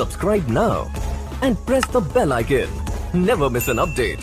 Subscribe now and press the bell icon. Never miss an update.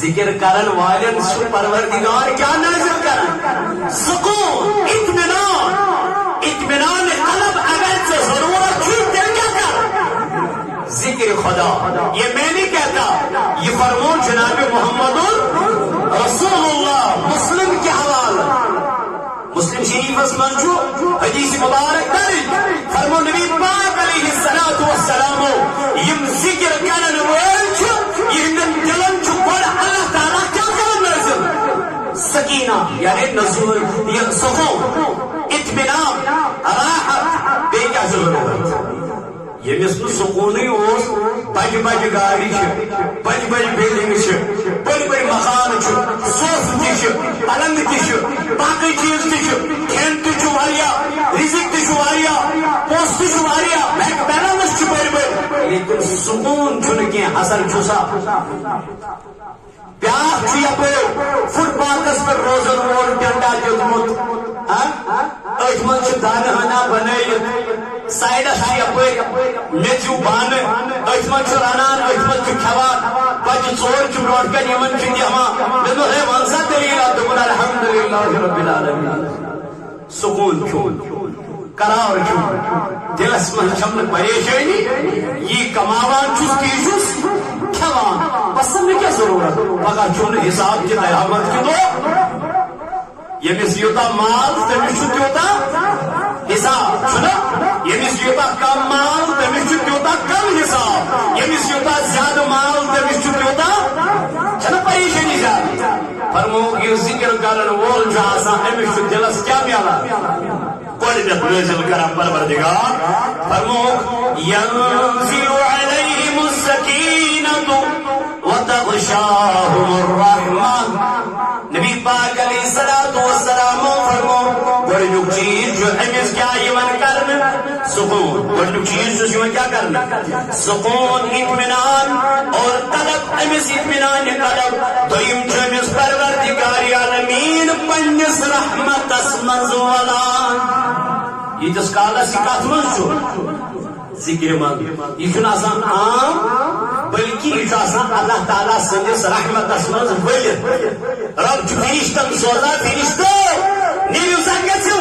ذکر کرن والن سے پروردگار کیا نازل کرن؟ سکون، اطمینان، اطمینان قلب اگر سے ضرورت تھی دل کیا کر؟ ذکر خدا. یہ میں نہیں کہتا، یہ فرمون جناب محمد رسول اللہ مسلم کے حوالہ. مسلم شریف اسمن جو حدیث مبارک درج فرمو نبی پاک علیہ الصلوۃ والسلام یم ذکر کرن وول چھ یہندن دلن چھ بڑا اللہ تعالی کیا کرن نازل؟ سکینہ یعنی نزول، یہ سکون، اطمینان، راحت. بے کیا ضرورت؟ یمس نو سکونی اوس بج بج گاڑی چھ، بج بج بلڈنگ چھ، بڑی بڑی مکان چھ، صوف تہ چھ، پلنگ تہ چھ، باقی چیز تہ چھ، کھین تہ چھ واریاہ، رزق تہ چھ واریاہ، پوسٹ تہ چھ واریاہ، بینک بیلنس چھ بڑی بڑی، لیکن سکون چھن کینٛہہ. اثر چھسا بیاکھ چھ یپٲرۍ فٹ پاتھس پٮ۪ٹھ روزن وول ٹنڈا دیُتمُت، أتھۍ منٛز چھ دانہٕ ہنا بنٲیِتھ، سایڈس چھ یپٲرۍ میٚژِو بانہٕ، أتھۍ منٛز چھ رنان، أتھۍ منٛز چھ کھٮ۪وان، بچہِ ژور چھ برونٛٹھ کَنہِ یِمن چھ دِوان. مےٚ دوٚپ ہے وَن سا دٔلیٖلا؟ دوٚپُن الحمدُللہ رب العالمین. سکون کھیوٚن، قرار کھیوٚن، دلس منٛز چھم نہٕ پریشٲنی، یی کماوان چھُس تی چھُس کھٮ۪وان، بس مےٚ کیٛاہ ضروٗرت؟ پگاہ چھُنہٕ حساب کہِ قیامت کہِ دۄہ یمس یوٗتاہ مال تٔمِس چھُ تیوٗتاہ حساب چھُنہ، یمس یوٗتاہ کم مال تٔمِس چھُ تیوٗتاہ کم حساب، یمس یوٗتاہ زیادٕ مال تٔمِس چھُ تیوٗتاہ چھنہ پریشٲنی زیادٕ. فرمووُکھ یُس ذکر کرن وول چھُ آسان أمِس چھُ دلس کیٛاہ میلان؟ گۄڈٕنیتھ نٲزِل کران پروردگار. فرمووُکھ ینزل علیہم السکینۃ وتغشاہم الرحمہ. نبی پاک علیہ الصلوۃ والسلام فرمو گۄڈنیُک چیز چھُ أمِس کیٛاہ یِوان کرنہٕ؟ سکون. گۄڈنیُک چیز چھُس یِوان کیٛاہ کرنہٕ؟ سکون، اطمینان اور قلب، أمِس اطمینان قلب. دوٚیِم چھُ أمِس پروردگار عالمیٖن پننِس رحمتس منٛز ولان. ییٖتِس کالس یہِ کتھ منٛز چھُ؟ ذکر منٛز. یہِ چھُنہٕ آسان عام بلکہ یہ آسان اللہ تعالیٰ سندس رحمتس مز ولت. رب فرشتن سوزان، فرشتو نیو سا گژھو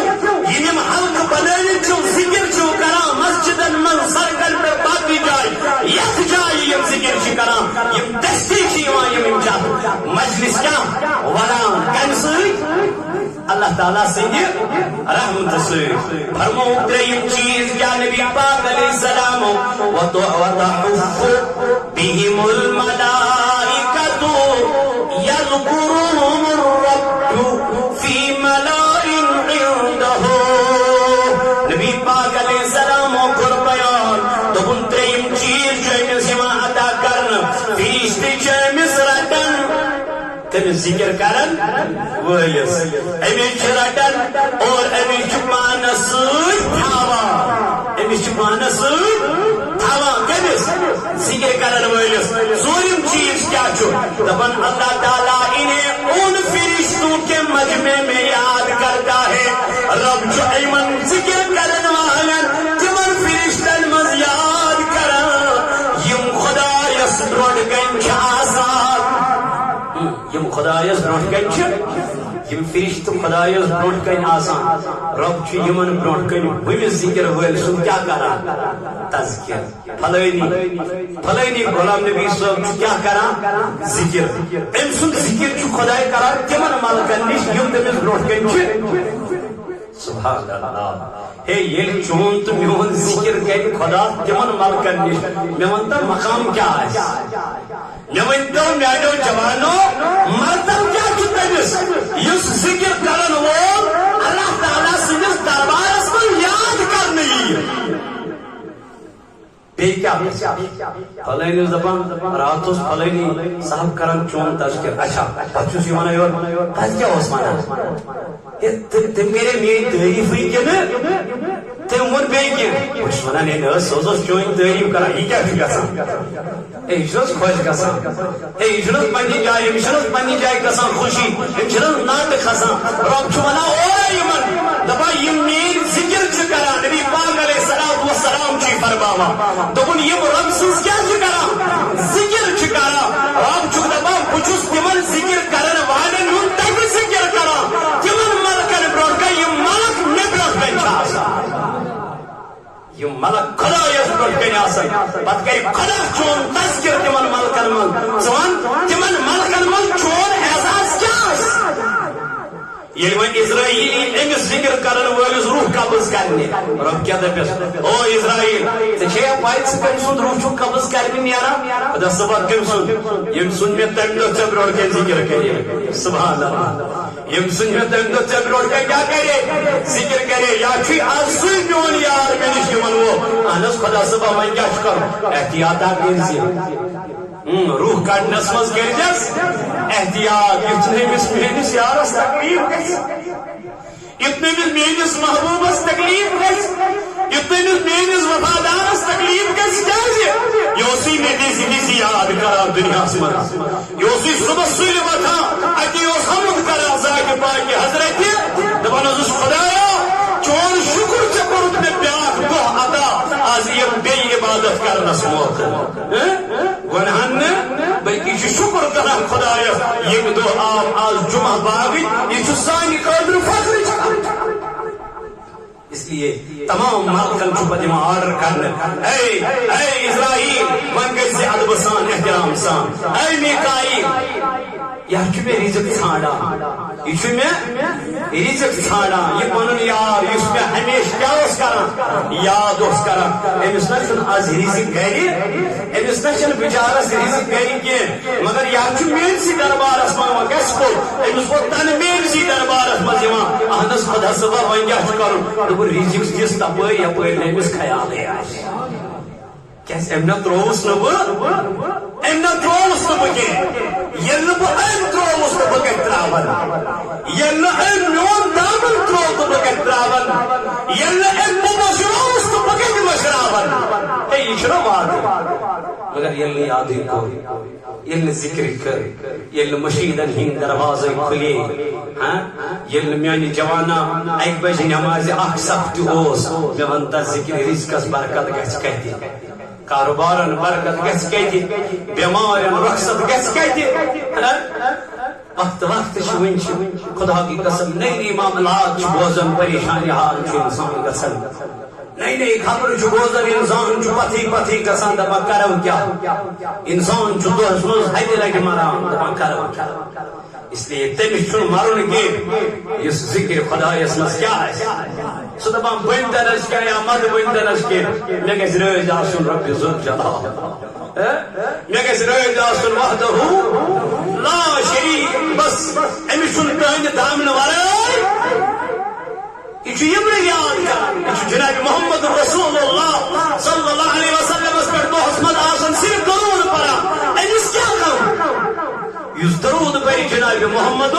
یم حلقہ بنٲوِتھ چھو ذکر چھو کران مسجدن من سڑکن پہ باقی جائے یتھ جائے یم ذکر چھ کران، یم دستی چھ یوان یم چھ مجلس کیا ولان کم سۭتۍ اللہ تعالیٰ سندِ رحمت سۭتۍ. فرمو ترٛیٚیِم چیز کیا نبی پاک علیہ السلام وتحف بهم الملائکۃ یذکرهم الرب فی ملاء عنده. نبی پاک علیہ السلام کور بیان دوٚپُن ترٛیٚیِم چیز چھُ أمِس یِوان عطا کرنہٕ، فرشتہٕ چھِ أمِس رٹان، تٔمِس ذکر کرن وٲلِس، أمِس چھِ رٹان اور أمِس چھِ پانس سۭتۍ تھاوان، أمِس چھِ پانس سۭتۍ تھاوان کٔمِس؟ ذکر کرن وٲلِس. ژوٗرِم چیز کیا چھُ؟ دپان اللہ تعالیٰ انہیں ان فرشتوں کے مجمع میں یاد کرتا ہے. رب چھُ یِمن ذکر کرن والٮ۪ن تِمن فرشتن منٛز یاد کران یِم خدایس برونٛٹھ کَنۍ چھِ آسان، یم خدایس برونٛٹھ کَنۍ چھِ، یم فرشتہٕ خدایس برونٛٹھ کَنۍ آسان. رب چھُ یِمن برونٛٹھ کَنۍ ہُمِس ذکر وٲلۍ سُنٛد کیٛاہ کران؟ تذکر. فلٲنی غلام نبی صٲب چھُ کیٛاہ کران؟ ذکر. أمۍ سُنٛد ذکر چھُ خۄداے کران تِمن ملکن نِش یِم تٔمِس برونٛٹھ کَنۍ چھِ. سبحان اللہ. ہے ییٚلہِ چون تہٕ میون ذکر کرِ خدا تِمن ملکن نِش، مےٚ وَن تہٕ مقام کیٛاہ آسہِ؟ مےٚ ؤنۍتو میانیو جوانو مرتب کیٛاہ چھُ تٔمِس یُس ذکر کرن وول اللہ تعالیٰ سٕنٛدِس دربارس منٛز یاد کرنہٕ یِیہِ. بیٚیہِ کیٛاہ فلٲنۍ اوس دپان رات اوس فلٲنی صاحب کران چون تذکر. اچھا پتہٕ چھُس یہِ ونان یورٕ تتہِ کیٛاہ اوس ونان؟ تٔمۍ کرے میٲنۍ تعریٖفٕے کِنہٕ تٔمۍ ووٚن بیٚیہِ کینٛہہ؟ بہٕ چھُس ونان ہے نہ حظ سُہ اوس چٲنۍ تعریٖف کران، یہِ کیٛاہ چھُ گژھان؟ ہے یہِ چھُنہٕ حظ خۄش گژھان؟ ہے یہِ چھُنہٕ حظ پننہِ جایہِ، أمِس چھُنہٕ حظ پننہِ جایہِ گژھان خوشی، أمِس چھُنہٕ حظ ناٹہٕ کھسان. رب چھُ ونان اورے یِمن دپان یِم میٲنۍ ذکر چھِ کران. نبی پاک علیہ الصلوۃ والسلام چھُ فرماوان دوٚپُن یِم رب سٕنٛز کیٛاہ چھِ کران؟ ذکر چھِ کران. رب چھُکھ دپان بہٕ بچس تمن ذکر کرن والن ہن تک ذکر کران تمن ملکن برونٹ یم ملک مے برونٹ کن آسان یم ملک خدا یس برونٹ کن آسان پتہ کر خدا چون تذکر تمن ملکن من زوان تمن ملکن من چون اعزاز کیا یل وہ اسرائیل امس ذکر کرن ولس روح قبض کرنے رب کیا دپس او اسرائیل ژے پائی کم سند روح چھ قبض کرنے نیران خدا صبح کم سند یم سن میں تم دہ ژے برونٹ کن ذکر کرے سبحان اللہ یم سن میں تم دہ ژے برونٹ کن کیا کرے ذکر کرے یا چھ آج سن میون یار میں نش یمن وہ انس خدا صبح من کیا کر احتیاط روح کڑنس مز کرجس احتیاط یتنمس میانس یارس تکلیف یتنمس میانس محبوبس تکلیف یتنمس میانس وفادارس تکلیف یوسی میں دیسی یاد کرا دنیا من یوسی صبح سل وتھان اتی حمد کرا ذات پاک حضرت دپان خدایا چون شکر ژے کورت مے بیاکھ دہ عطا آز یم بیٚیہِ عبادت کرنس موقع ونہن بلکہ یہ شکر کران خدایس یم دہ آو آز جمعہ باغ یہ سانہ خاطر فخر اس لیے تمام ملکن پتہ آرڈر کرنے اے اسرائیل ون گژھِ ادب سان احترام سان اے میکائیل یہ میں رزق ژھانڈان یہ میں رزق ژھانڈان یہ پن یار اس میں ہمیشہ کیا کران یاد کران امس نا آز رزق گھر امس نا بچارس رزق گھر کی مگر یہ میرسی دربارس من گھس کو امس ووت تن میرسی دربارس مز اہنس خدا صبح ون کیا کر رزق دس تپر یپر امس خیال ام تروس نا ام تروس نا یل ام تروس تو بہ تراون یل ام میون دامن ترو تو بہ تراون یل ام مشروس تو بہ مشراون اے یہ وعدہ مگر یل یاد کو یل ذکر کر یل مشیدن ہند دروازے کھلے ہاں یل میانی جوانا ایک بج نماز اخ سخت اوس مے ون تا ذکر رزقس برکت گژھِ کتہِ کاروبارن برکت گژھِ کتہِ بیمارن رخصت گژھِ کتہِ وقت وقت ون خدا کی قسم نئی نئی معاملات بوزن پریشانی حال انسان گژھن نئی نئی خبر بوزن انسان پتھی پتھی گژھان دپان کرو کیا انسان دہس مز ہتہِ لٹہِ مران دپان کرو کیا اس لیے تمس چھ مرن کی اس ذکر خدایس مز کیا سہ دپان بن درج کیا یا مد بن درج کی مے گژھِ رٲضۍ آسُن رۄبہِ ذوالجلال مے گژھِ رٲضۍ آسُن وحدہ لا شریک بس امس چھ کہنہِ دامن ورٲے یہ یاد کر یہ جناب محمد رسول اللہ صلی اللہ علیہ وسلم پہ دہس مز آسن صرف درود پڑھان امس کیا کرو اس درود پہ جناب محمد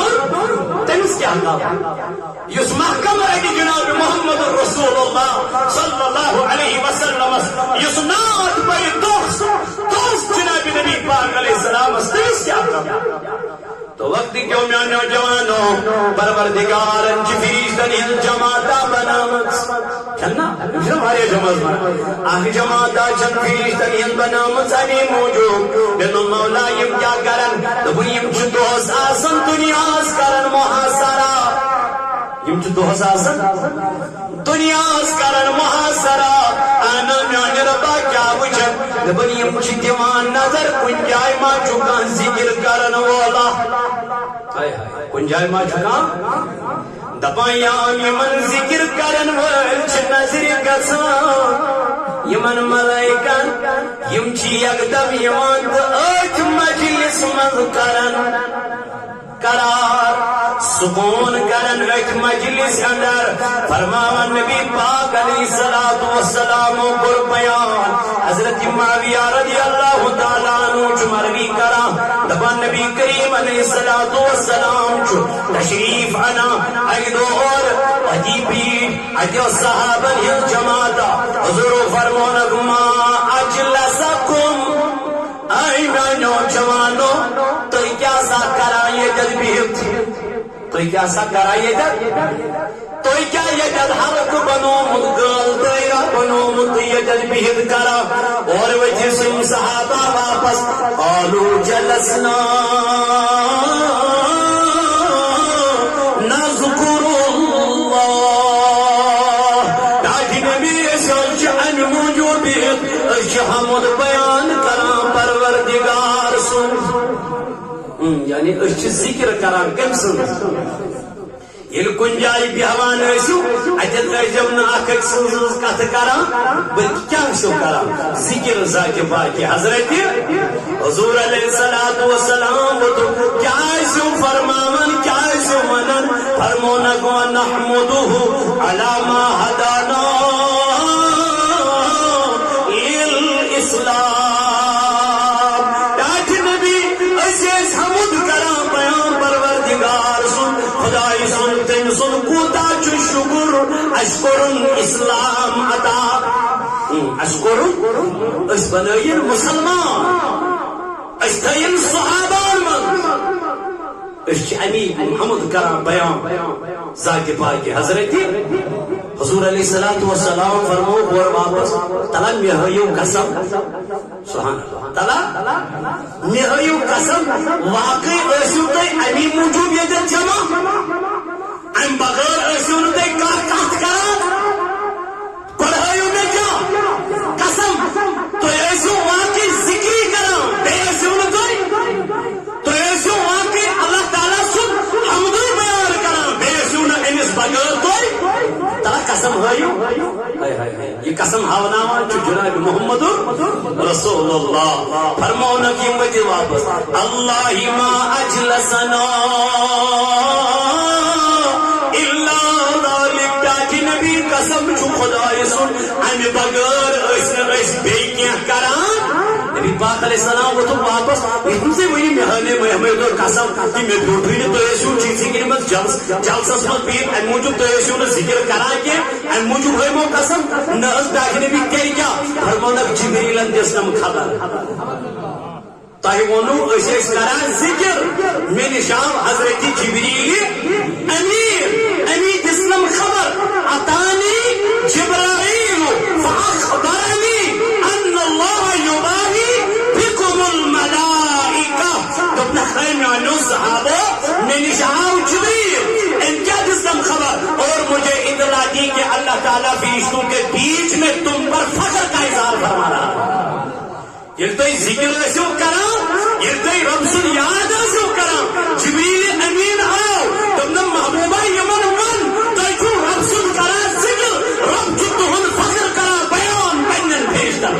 تمس کیا کرو اس محکم رہی جناب محمد رسول اللہ صلی اللہ علیہ وسلم اس نعت پہ دہس جناب نبی پاک علیہ السلام تمس کیا کرو تو وقت کیوں میں نوجوانوں پروردگار فرشتن ہند جماعتا بنامت چلنا ہمارے جماعت آخ جماعتا چند فرشتن ہند بنامت امی موجود بینو مولا یم کیا کرن دبن یم چھ دہس آسن دنیاز کرن محاصرہ یم چھ دہس آسن دنیاز کرن محاصرہ انا میان ربا کیا وچن دبن یم چھ دیوان نظر کن جائے ما چکان ذکر کرن والا کن جائے ما چکان دپان یام یمن ذکر کرن وال چھ نظر گسان یمن ملائکن یم چھ یکدم یمان ات مجلس مز کرن قرار سکون کرن ات مجلس اندر فرماون نبی پاک علیہ الصلوۃ والسلام پر بیان حضرت معاویہ رضی اللہ تعالی عنہ چمروی کرا دپان نبی کریم علیہ الصلوۃ والسلام تشریف انا ایدو اور عجیبی اجو صحابہ ہن جماعت حضور فرمانک ما اجلسکم اے نوجوانو تو کیا سا کرائیے جذبیت تو کیا سا کرائیے جذبیت توی کیا یجد حلق بنومت گل دائرہ بنومت یجد بہد کرا اور وجہ سن صحابہ واپس قالو جلسنا نذکر اللہ تاکہ نبی سوچ ان موجود حمد بیان کران پروردگار سن یعنی اچھ ذکر کران کم سن یل کن جائے بیہوان ایسو اجد ایجم نا اکھک سنزز کت کران بلکہ کیا سو کران ذکر ذاک باقی حضرت حضور علیہ السلام تو کیا سو فرماون کیا سو منن فرمونکو نحمدہ علی ما ہدانا الاسلام تاج نبی ایسے حمد کران بیان پروردگار سن خدای سن تین سن کوتا چو شکر اشکر اسلام عطا اشکر اس بنائین مسلمان اس تین صحابان من اس چعنی محمد کران بیان ذاک پاکی حضرت حضور علیہ السلام فرمو اور واپس تلا میہیو قسم سبحان اللہ تلا میہیو قسم واقعی ایسو تے امی موجود یدن جمع ام بغیر ایسو تے کات کران پڑھائیو میں کیا قسم تو ایسو واقعی ذکری کران بے ایسو تو ایسو واقعی اللہ تعالیٰ سن حمدی بیان کران بے ایسو انس بغیر تلا قسم ہوئیو یہ قسم ہاوناوان چو جناب محمد رسول اللہ فرمونا کی وجہ واپس اللہ ما اجلسنا الا ذالک تاکہ نبی قسم چو خدای سن ہمیں بغیر اس بیکیاں کران نبی پاک علیہ السلام وہ تو واپس اتن سے وہی مہانے میں تو قسم کہ میں بیوٹھی نے تو ایسو چیزیں کی نمت جلسس مت پیر ان موجود تو ایسو نے ذکر کرا کے ان موجود ہوئے مو قسم ناز داخل نبی کہی کیا فرمانا جبریل اندیس نم خبر تاہی ونو ایسے اس کران ذکر میں نشام حضرت جبریل امیر اسلام خبر اتانی جبرائیل فاخبرنی ان اللہ یباہی بکم الملائکہ تو اپنا خیر میں آنو صحابہ میں نشام جبریل ان کیا اسلام خبر اور مجھے اطلاع دی کہ اللہ تعالیٰ فرشتوں کے بیچ میں تم پر فخر کا اظہار فرما رہا یہ تو ذکر ایسو کرا یہ تو رب سن یاد ایسو کرا جبریل امین آؤ تم نے محبوبہ یمن من تو رب سن کرا ذکر رب جو تہن فخر کرا بیان بینن بھیج در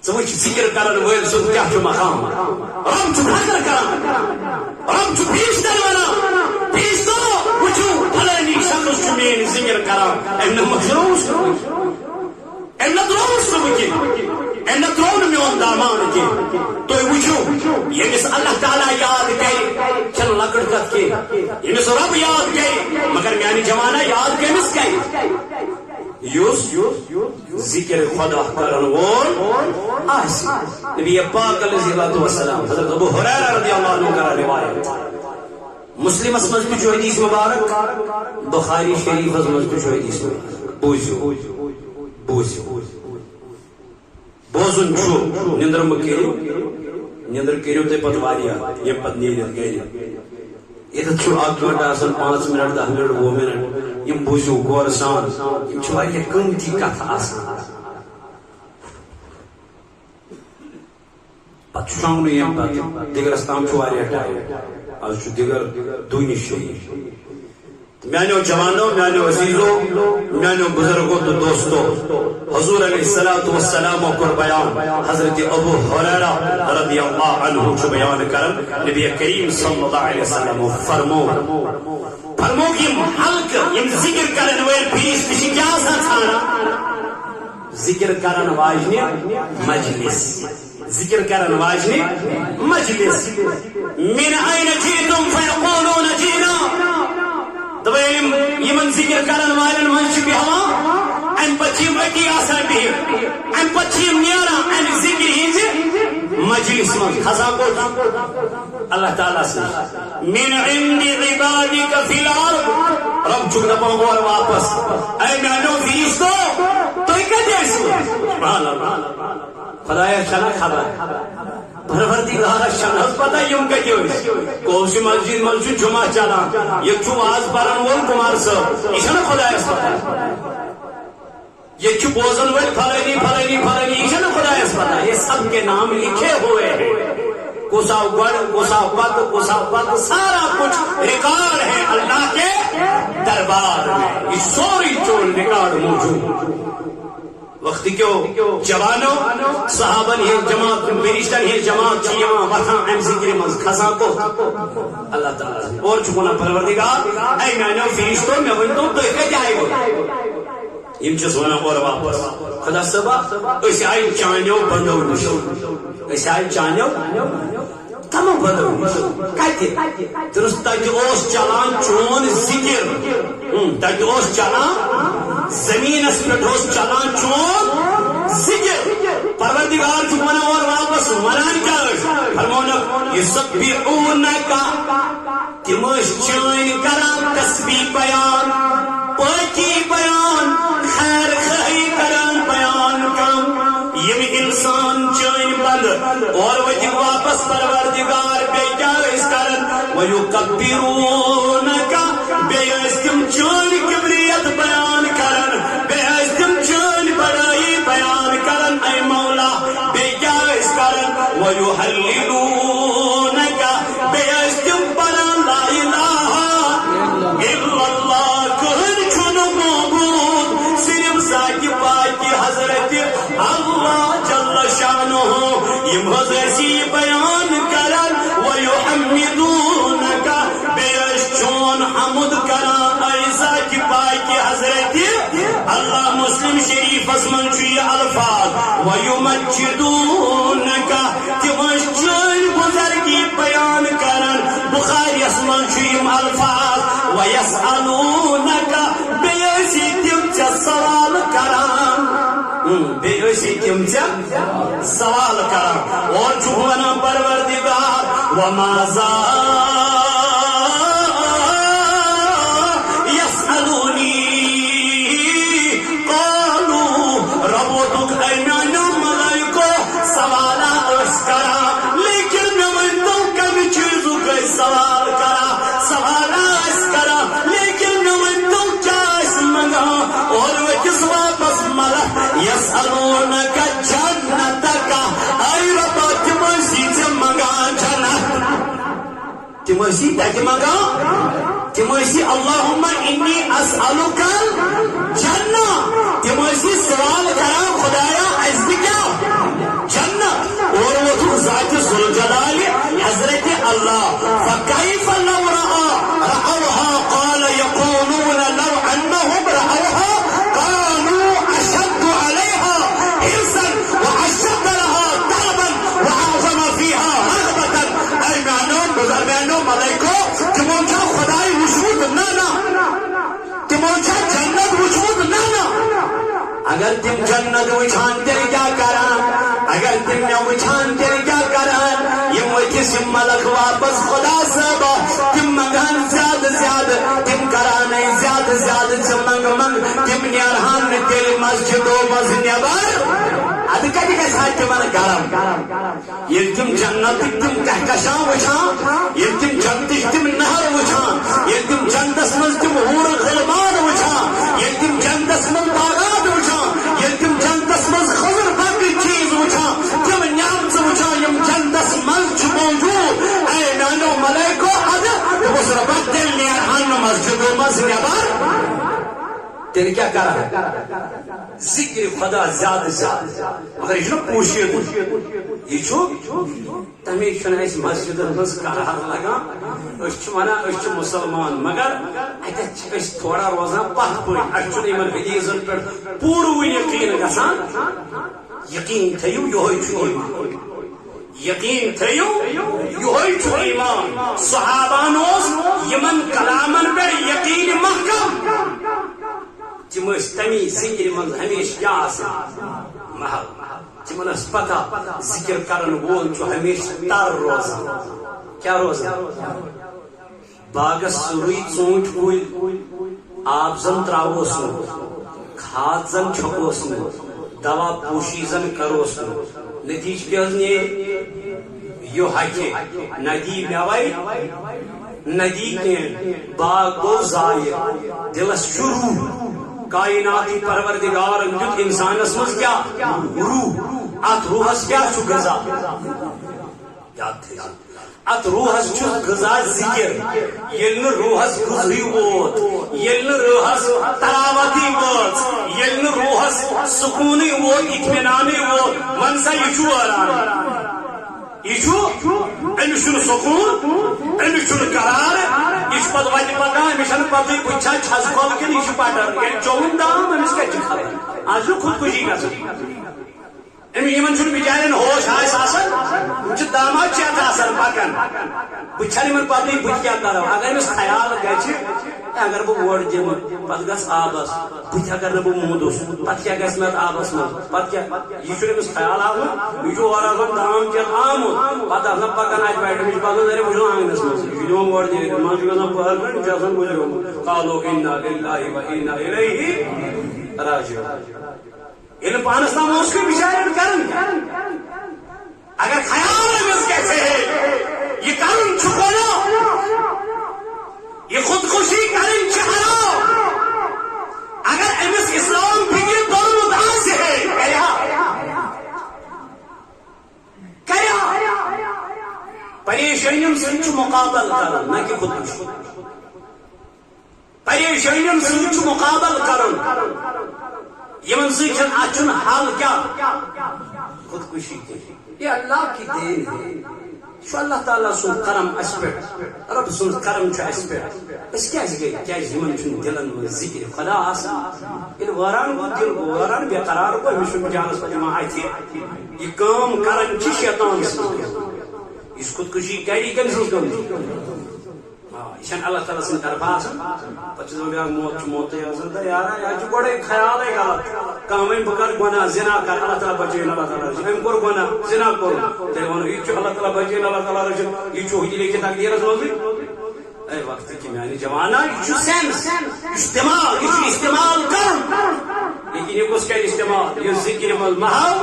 سمجھ ذکر کرن ویل سن کیا جو مقام رب جو فخر کرا رب جو بھیج در ونا بھیج دو وچو پھلانی شخص چمین ذکر کرا امن مخروش امن دروس بکی امن درون میون دامان کی تو وچو یمس اللہ تعالی یاد کئی چل لکڑ کت کی یمس رب یاد کئی مگر میانی جمانہ یاد کمس کئی یوس ذکر خدا کرن وول آسی نبی پاک علیہ السلام حضرت ابو ہریرہ رضی اللہ عنہ کا روایت مسلم اسمج کچھ حدیث مبارک بخاری شریف اسمج کچھ حدیث بوزو بوزن چھو نندر مکیرو نندر کیرو تے پتواریا یہ پت نیدر گئی یہ چھو آگ گھنٹا آسان 5 منٹ 10 منٹ 2 منٹ یہ بوزو گورسان یہ چھو آئی قیمتی کتھا آسان پت شانگنو یہ پت دیگر استام چھو آئی اٹھائی آج چھو دیگر دونی شئی میانو جوانوں میانو عزیزوں میانو بزرگوں تو دوستوں حضور علیہ السلام کو بیان حضرت ابو ہریرہ رضی اللہ عنہ جو بیان کرن نبی کریم صلی اللہ علیہ وسلم فرمو کی حلق یم ذکر کرن ویل پیش پیشی کیا سا تھانا ذکر کرن واجنی مجلس ذکر کرن واجنی مجلس من این جیتم فیقولون جینا دویم یمن ذکر کرن والن منش بیہوا ان پچیم اٹی آسان بہر ان پچیم نیارا ان ذکر ہی مجلس من خزان کو اللہ تعالیٰ سے من عند عبادك فی الارض رب چک دپان اور واپس اے میانو فیستو تو کتے سبحان اللہ خدایا چلا خبر پروردگار شنس پتہ یم کتے کوش مسجد مسجد جمعہ چلا یہ چھو آز پرن وول کمار صاحب یہ چھنا خدایا پتہ یہ چھو بوزن وول پھلنی پھلنی پھلنی یہ چھنا خدایا پتہ یہ سب کے نام لکھے ہوئے ہیں کسا گڑ کسا پت سارا کچھ ریکارڈ ہے اللہ کے دربار میں یہ سوری چول ریکارڈ موجود وقت کیوں جوانو صحابن یہ جماعت بیرشتن یہ جماعت چی یہاں وطن ام ذکر مز خزاں کو اللہ تعالیٰ اور چکونا پروردگار اے میں نے فیشتو میں ونتو تو ایک جائے گو یم چیز ونا اور واپس خدا صبح اسے آئی چانیو بندو نشو اسے آئی چانیو تمو بندو نشو کہتے درست تاکہ اوس چلان چون ذکر تاکہ اوس چلان زمین اس پر اوس چلان چون ذکر پروردگار جو منا اور واپس منان کیا فرمونا یسبحونک تمش چین کران تسبیح بیان پاکی بیان خیر خی کران بیان کم یم انسان چین بند اور وجہ واپس پروردگار بے کیا اس کرن ویکبرونک بے استم چین کبریت بیان کرن بے استم چین بڑائی بیان کرن اے مولا بے کیا اس کرن ویحللونک بے استم بنا لا الہ الا اللہ کہن چھن معبود صرف ذات پاک حضرت اللہ جل شانہ یم حضرتی بیان کرن ویحمدونک بے چون حمد کرن اے ذات پاک حضرت اللہ مسلم شریف اسمن چی الفاظ ویمجدونک تمش چون بزرگی بیان کرن بخاری اسمن چی الفاظ ویسألونک بیسی تم چا سوال کرن بیسی تم چا سوال کرن اور چوہنا پروردگار ومازا يسألونك جنتك أي ربا تمسيت مغان جنة تمسيت مغان تمسي اللهم إني أسألك الجنة تمسي سوال كلام خدايا عزك جنة وروة ذات الجلال حضرت الله فكيف لو رأوها قال يقولون لو أنهم رأوها اگر تم جنت وچھان تیرے کیا کران اگر تم نے وچھان تیرے کیا کران یہ مجھس ملک واپس خدا صاحبہ تم مگان زیادہ زیادہ تم کرانے زیادہ زیادہ چمنگ منگ تم نیارہان تیرے مسجد و مزنیبار ادھ کٹی کے ساتھ تمہارا گرم یہ تم جنت تم کہکشاں وچھان یہ تم جنت تم نہر وچھان یہ تم جنت مز تم حور غلمان وچھان یہ تم جنت مز باغات وچھان یہ تم جنت مز خضر باقی چیز وچھان تم نعمت وچھان یم جنت مز موجود اے نانو ملیکو ادھ اس ربط دل نیارہان مسجد و مزنیبار تیرے کیا کر رہا ہے ذکر خدا زیادہ زیادہ مگر یہ پوشید یہ تمہیں چھنا اس مسجد مز کار لگا اس ونا اس مسلمان مگر اتہ تھوڑا روزان پتھ پہ اس ان حدیثن پہ پور یقین گسان یقین تھیو یہ یقین تھیو یہ ایمان صحابان یمن کلامن پہ یقین محکم تم تمی ذکر من ہمیشہ کیا محل تمن اس پتہ ذکر کرن وول چھ ہمیشہ تر روزان کیا روزان باغس سوری ژوٗنٛٹھۍ کُلۍ آب زن تراووس کھاد زن چھکوس دوا پوشی زن کروس نتیج کیا نیے یہ ہکہ ندی میوے ندی کین باغ گو ضائع دلس شروع کائناتی پروردگار دیت انسانس مز کیا روح ات روحس کیا چھ غذا یاد تھے ات روحس چھ غذا ذکر یل روحس غذی ووت یل روحس تراوتی ووت یل روحس سکونی ووت اطمینانی ووت منسا یہ چھ وران یہ امس سکون امس قرار یہ پتہ وتہ پکان امس پتہ بچا چھز کول کن یہ پٹر یعنی چون دام امس کتھ خبر آج خودکشی گھن بچارن ہوش آسان داماد چیت آسان پکان بچان پتہ بت کیا کرو اگر امس خیال گھر اگر بہ ووٹ دم پتہ گھس آبس بت اگر نہ بہ مودس پتہ کیا گھس مت آبس من پتہ کیا یہ امس خیال آمت یہ اور دام چیت آمت پتہ آسان پکان ات پہ امس پکان ذرا بجو آنگنس من یہ دم ووٹ دن من گھان پہر کن آسان بجو قالوا انا للہ وانا الیہ راجعون یہ پانس تام اس کے بچارن کرن اگر خیال امس کیسے ہے یہ کرن چھپنا یہ خودکشی کرن حرام اگر امس اسلام فکر دولت آس ہے کریا پریشانیوں سے مقابل کرن نہ کہ خودکشی پریشانیوں سے مقابل کرن یمن سن اچھن حال کیا خودکشی یہ اللہ کی دین ہے شو اللہ تعالیٰ سن کرم اس پہ رب سن کرم چھ اس پہ اس کیا گئی کیا یمن چھ دلن ذکر خدا آسان ان وران دل وران بے قرار کو مش جانس جمع آتی یہ کام کرن چھ شیطان اس خودکشی کیری کم سے کم یہ اللہ تعالیٰ سن طرف آسان پچھے دو بیاگ موت یار یہ گوڑے خیال ہے غلط کام بکر گناہ زنا کر اللہ تعالیٰ بچین اللہ تعالیٰ رجل ہم کر گناہ زنا کر تیرے ونو یہ اللہ تعالیٰ بچین اللہ تعالیٰ رجل یہ ہوئی لیکن تقدیر روزی اے وقت کی میانی جوانا یہ سینس استعمال یہ استعمال کر لیکن یہ کس کا استعمال یہ ذکر مل محاو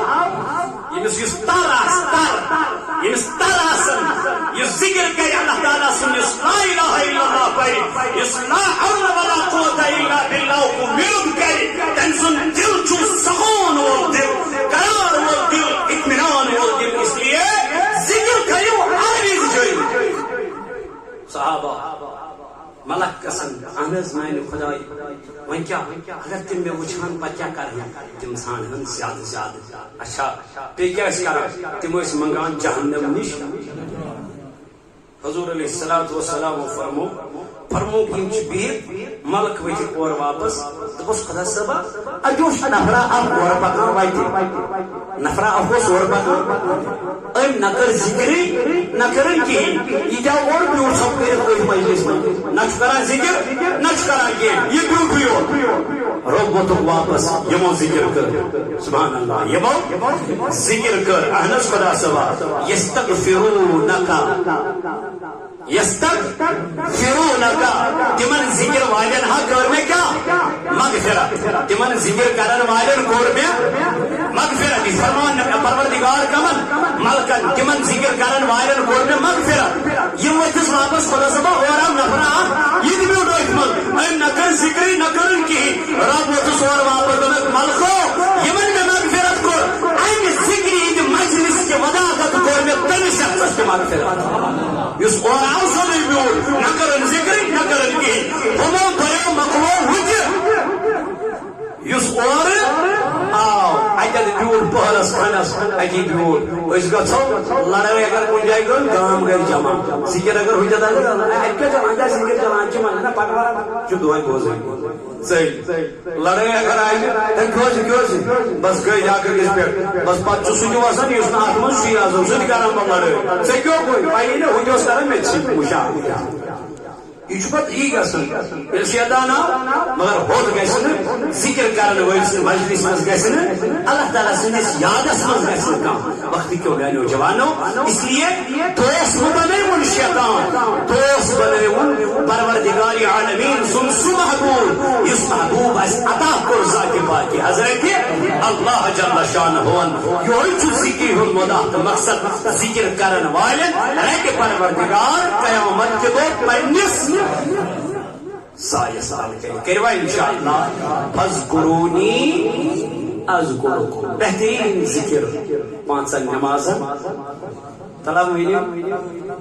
یہ ذکر کرے اللہ تعالیٰ سن لا الہ الا اللہ پڑھ لا حول ولا قوت الا باللہ کو مرد کرے تن سن دل چھو سکون و دل قرار و دل اطمینان و دل اس لیے ذکر کرو ہر وز جوئی صحابہ ملک قسم اہنز مائن خدای وین کیا اگر تم میں وچھان پا کیا کر تم سان ہن زیادہ زیادہ اچھا پہ کیا اس کر تم اس منگان جہنم نش حضور علیہ السلام فرمو کنچ بیر ملک ویتی اور واپس تو بس خدا صبح اجوش نفرا اب اور پکان وائتی نفرا اب کو سور پکان ایم نکر ذکری نکرن کی یہ جا اور بیور سب کے کوئی مجلس میں نچ کرا ذکر نچ کرا یہ بیور بیور رب تو واپس یمو ذکر کر سبحان اللہ یمو ذکر کر احنس خدا صبح یستغفرونکا یستغفرونکا تمن ذکر والن ہاں کر میں کیا مغفرت تمن ذکر کرن والن کور میں مغفرت فرمان پروردگار کمن ملکن تمن ذکر کرن والن کور میں مغفرت یہ وقت واپس خدا صبح اور ہم نفرا یہ بھی اٹھمل ایم نکر ذکری نکرن کی رب وقت اور واپس ملکو یمن میں مغفرت کو ایم ذکری مجلس کے وداعت کور میں تم شخص کے مغفرت اس اور اوصل بیور نکرن ذکری نکرن کی ہمو بھیو مقبول حجر اس اور آو اجد بیور پہلس خانس اجی بیور اس گھو لڑائی اگر کن جائے گا گام گئی جمع ذکر اگر ہو جاتا ہے اکر جمع جائے ذکر جمع چمع نا پاکوارا جو دعائی گوز ہے صحیح لڑائی اگر آئی گوز بس گئی جا کر اس پر بس پچھو سنجو واسا نہیں اس نے آتمن شیر آزم سنی کارم با لڑائی سے کیوں کوئی پائی نے ہو جو اس طرح میں چھپ مشاہ یہ پتہ یہ گھن شیطان آو مگر ہوت گھن ذکر کرن ولس مجلس مز گھن اللہ تعالیٰ سندس یادس مز گھن کم وقت کیوں گیا نوجوانوں اس لیے دوست بنیون شیطان دوست بنیون پروردگار عالمین سن سو محبوب اس محبوب اس عطا کر ذات پاک حضرت اللہ جل شانہ یہ ذکر ہند مداح مقصد ذکر کرن والن رٹ پروردگار قیامت کے دور پنس سایہ سال کروا انشاءاللہ فاذکرونی اذکرکم بہترین ذکر پانچن نمازن طلب ونیو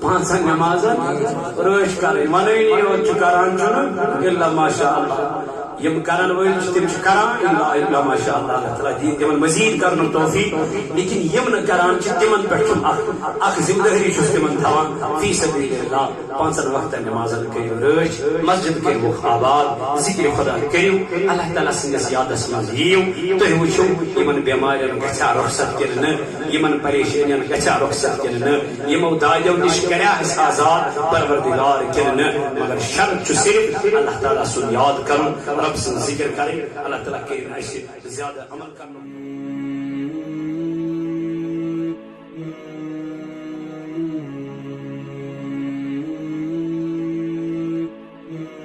پانچن نمازن روش کریں ونی یوت کران چھن الا ماشاء اللہ یم کرن ول تم کران الا ماشاء اللہ اللہ تعالیٰ دی تمن مزید کرن توفیق لیکن یم نہ کران تمن پہ اخ ذمہ داری تمن تھوان فی سبیل اللہ پانچن وقت نمازن کریو رچ مسجد کریو آباد ذکر خدا کریو اللہ تعالیٰ سندس یادس مز یو تہ وچھو یمن بیمارین گھا رخصت کن یمن پریشانین گھا رخصت کن یمو دادیو نش کریا اس آزاد پروردگار کن مگر شرط صرف اللہ تعالیٰ سن یاد کرن رب سن ذکر کریں اللہ تعالیٰ کے زیادہ عمل کرنا